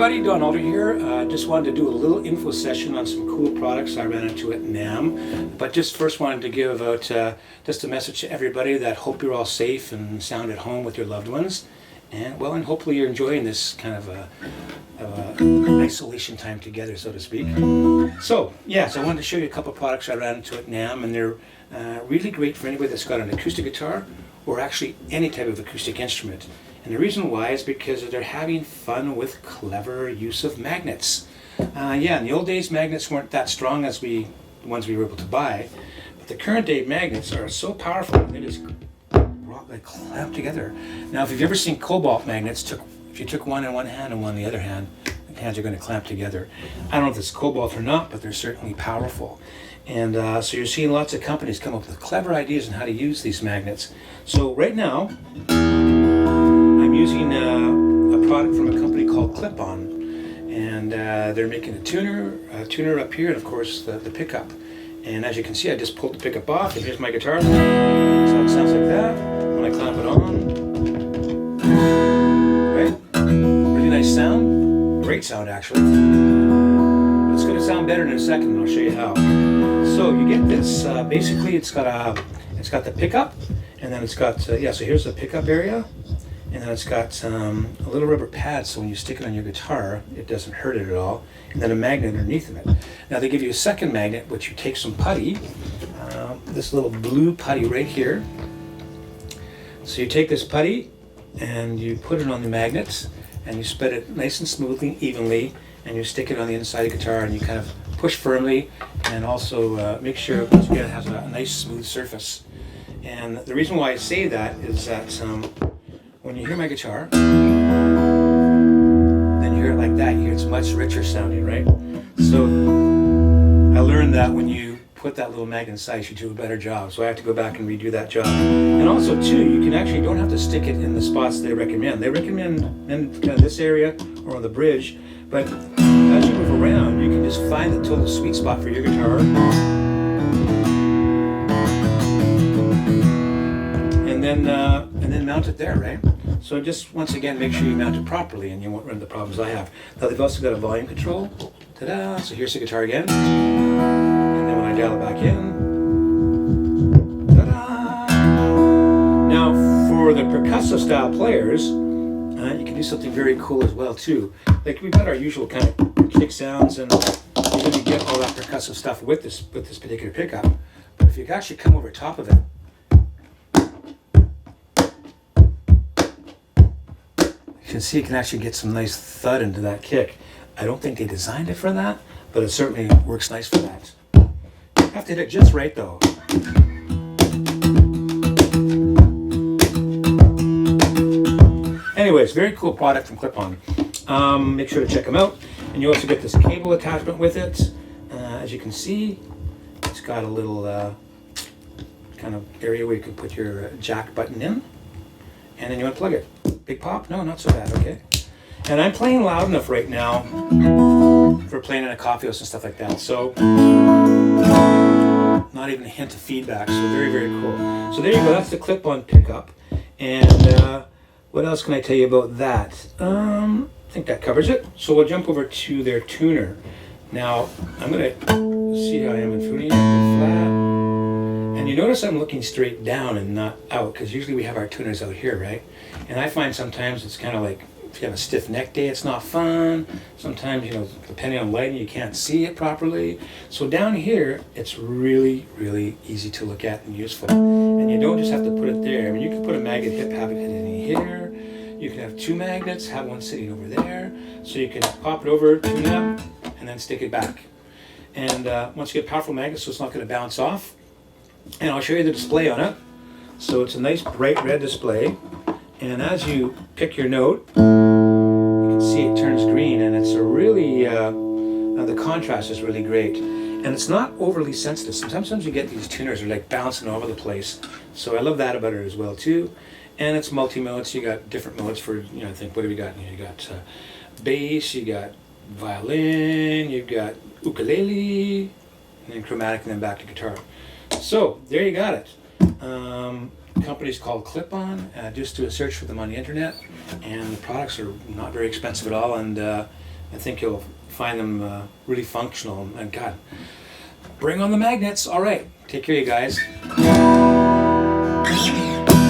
everybody, Don Alder here. Just wanted to do a little info session on some cool products I ran into at NAMM. But just first wanted to give out just a message to everybody that hope you're all safe and sound at home with your loved ones. And hopefully you're enjoying this kind of isolation time together, so to speak. So I wanted to show you a couple of products I ran into at NAMM, and they're really great for anybody that's got an acoustic guitar or actually any type of acoustic instrument. And the reason why is because they're having fun with clever use of magnets. In the old days, magnets weren't that strong as the ones we were able to buy, but the current day magnets are so powerful they just clamp together. Now, if you've ever seen cobalt magnets, if you took one in one hand and one in the other hand, the hands are going to clamp together. I don't know if it's cobalt or not, but they're certainly powerful. And so you're seeing lots of companies come up with clever ideas on how to use these magnets. So right now, I'm using a product from a company called Clip-On, and they're making a tuner up here, and of course the pickup. And as you can see, I just pulled the pickup off, and here's my guitar. So it sounds like that when I clamp it on. Right? Really nice sound. Great sound, actually. But it's going to sound better in a second, and I'll show you how. So you get this. Basically, it's got the pickup, and then it's got so here's the pickup area. And then it's got a little rubber pad, so when you stick it on your guitar, it doesn't hurt it at all. And then a magnet underneath of it. Now they give you a second magnet, which you take some putty, this little blue putty right here. So you take this putty and you put it on the magnets, and you spread it nice and smoothly, evenly, and you stick it on the inside of the guitar, and you kind of push firmly, and also make sure once again it has a nice smooth surface. And the reason why I say that is that when you hear my guitar, then you hear it like that. You hear it's much richer sounding, right? So I learned that when you put that little magnet inside, you should do a better job. So I have to go back and redo that job. And also, too, you don't have to stick it in the spots they recommend. They recommend in kind of this area or on the bridge. But as you move around, you can just find the total sweet spot for your guitar. And then mount it there, right? So just once again, make sure you mount it properly, and you won't run into the problems I have. Now they've also got a volume control. Ta-da! So here's the guitar again, and then when I dial it back in, ta-da! Now for the percussive style players, you can do something very cool as well too. Like we've got our usual kind of kick sounds, and you're going to get all that percussive stuff with this particular pickup. But if you can actually come over top of it, you can see you can actually get some nice thud into that kick. I don't think they designed it for that, but it certainly works nice for that. You have to hit it just right though. Anyways, very cool product from Clip-On. Make sure to check them out. And you also get this cable attachment with it. As you can see, it's got a little kind of area where you can put your jack button in. And then you unplug it. Big pop? No, not so bad, okay. And I'm playing loud enough right now for playing in a coffee house and stuff like that. So, not even a hint of feedback, so very, very cool. So there you go, that's the Clip-On pickup. And what else can I tell you about that? I think that covers it. So we'll jump over to their tuner. Now, I'm gonna see how I am in tuning it, flat. And you notice I'm looking straight down and not out, because usually we have our tuners out here, right? And I find sometimes it's kind of like, if you have a stiff neck day, it's not fun. Sometimes, depending on lighting, you can't see it properly. So down here, it's really, really easy to look at and useful. And you don't just have to put it there. I mean, you can put a magnet have it in here. You can have two magnets, have one sitting over there. So you can pop it over, tune up, and then stick it back. And once you get powerful magnets, so it's not going to bounce off. And I'll show you the display on it. So it's a nice bright red display. And as you pick your note, you can see it turns green, and it's a really, the contrast is really great. And it's not overly sensitive. Sometimes you get these tuners that are like bouncing all over the place. So I love that about it as well too. And it's multi-modes. You got different modes for, I think, what have you got? You got bass, you got violin, you've got ukulele, and then chromatic, and then back to guitar. So there you got it. Company's called Clip-On. Just do a search for them on the internet, and the products are not very expensive at all, and I think you'll find them really functional. And God, bring on the magnets. All right, take care, you guys.